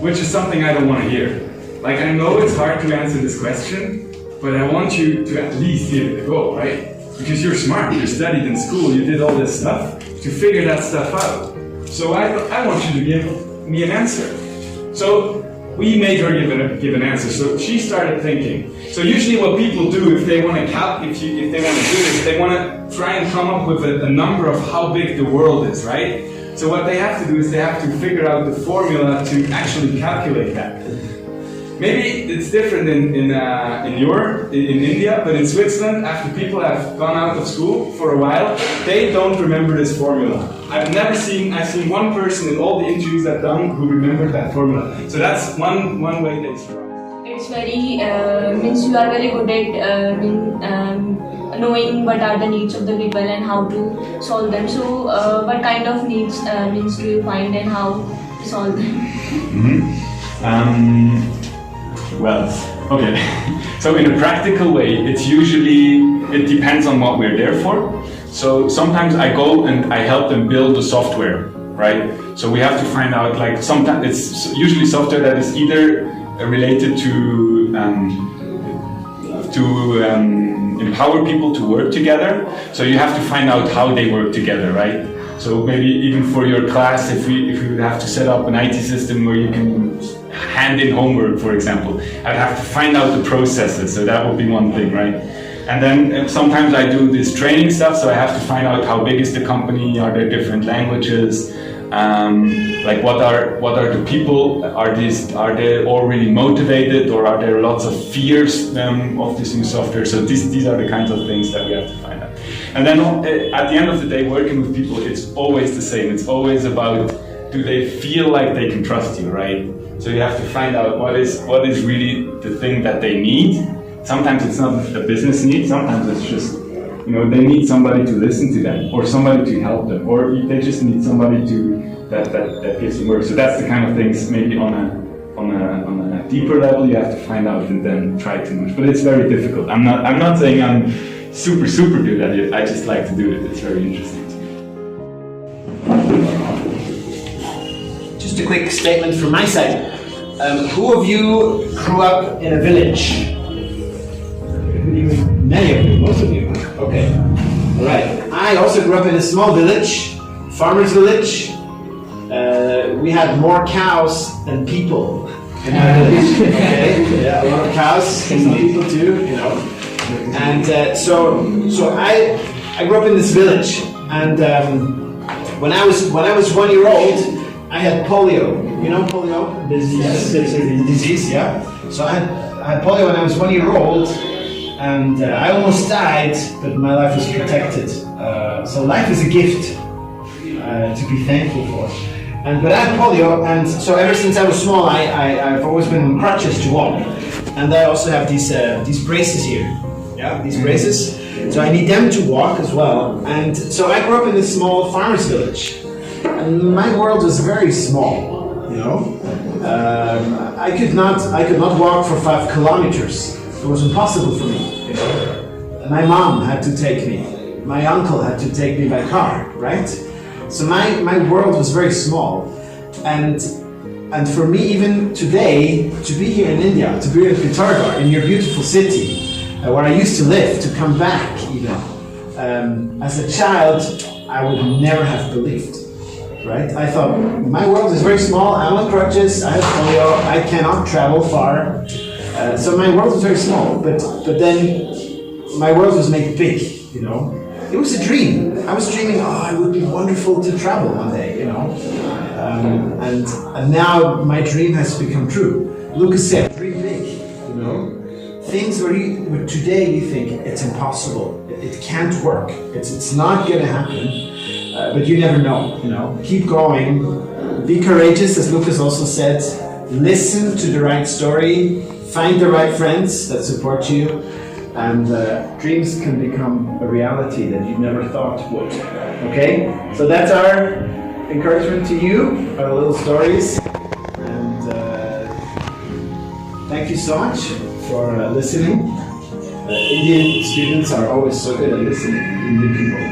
which is something I don't want to hear. Like, I know it's hard to answer this question, but I want you to at least give it a go, right? Because you're smart, you studied in school, you did all this stuff to figure that stuff out. So I want you to give me an answer. So we made her give an answer. So she started thinking. So usually what people do if they want to do this, they want to try and come up with a number of how big the world is, right? So what they have to do is they have to figure out the formula to actually calculate that. Maybe it's different in India, but in Switzerland, after people have gone out of school for a while, they don't remember this formula. I've seen one person in all the interviews I've done who remembered that formula. So that's one way they survive. It's very, means you are very good at knowing what are the needs of the people and how to solve them. So what kind of needs means do you find and how to solve them? Well, okay. So in a practical way, it depends on what we're there for. So sometimes I go and I help them build the software, right? So we have to find out, like, sometimes it's usually software that is either related to empower people to work together. So you have to find out how they work together, right? So maybe even for your class, if we would have to set up an IT system where you can hand in homework, for example, I'd have to find out the processes. So that would be one thing, right? And then sometimes I do this training stuff, so I have to find out how big is the company, are there different languages, like what are the people, are they all really motivated, or are there lots of fears of this new software? So these are the kinds of things that we have to find out. And then at the end of the day, working with people, it's always the same. It's always about, do they feel like they can trust you, right? So you have to find out what is really the thing that they need. Sometimes it's not a business need, sometimes it's just, they need somebody to listen to them, or somebody to help them, or they just need somebody that gives them work. So that's the kind of things, maybe on a deeper level, you have to find out and then try too much. But it's very difficult. I'm not saying I'm super good at it. I just like to do it. It's very interesting to me. Just a quick statement from my side. Who of you grew up in a village? Many of you, most of you. Okay. All right. I also grew up in a small village, farmer's village. We had more cows than people in our village. Okay. Yeah, a lot of cows, some people too, And so I grew up in this village, and when I was 1 year old, I had polio. You know polio? Disease, yeah. So I had polio when I was 1 year old, and I almost died, but my life was protected. So life is a gift to be thankful for. But I had polio, and so ever since I was small, I've always been on crutches to walk. And I also have these braces here. Yeah, these braces. So I need them to walk as well. And so I grew up in this small farmer's village, and my world was very small. I could not walk for 5 kilometers. It was impossible for me. And my mom had to take me. My uncle had to take me by car, right? So my world was very small. And for me, even today, to be here in India, to be in Pithoragarh, in your beautiful city, where I used to live, to come back even, as a child, I would never have believed, right? I thought, my world is very small, I'm on crutches, I have polio, I cannot travel far. So my world was very small, but then my world was made big, It was a dream. I was dreaming, it would be wonderful to travel one day, And now my dream has become true. Lucas said, dream big, Things where today you think it's impossible, it can't work, it's not going to happen, but you never know, Keep going, be courageous, as Lucas also said, listen to the right story, find the right friends that support you, and dreams can become a reality that you never thought would. Okay? So that's our encouragement to you, our little stories, and thank you so much for listening. Indian students are always so good at listening. Indian people.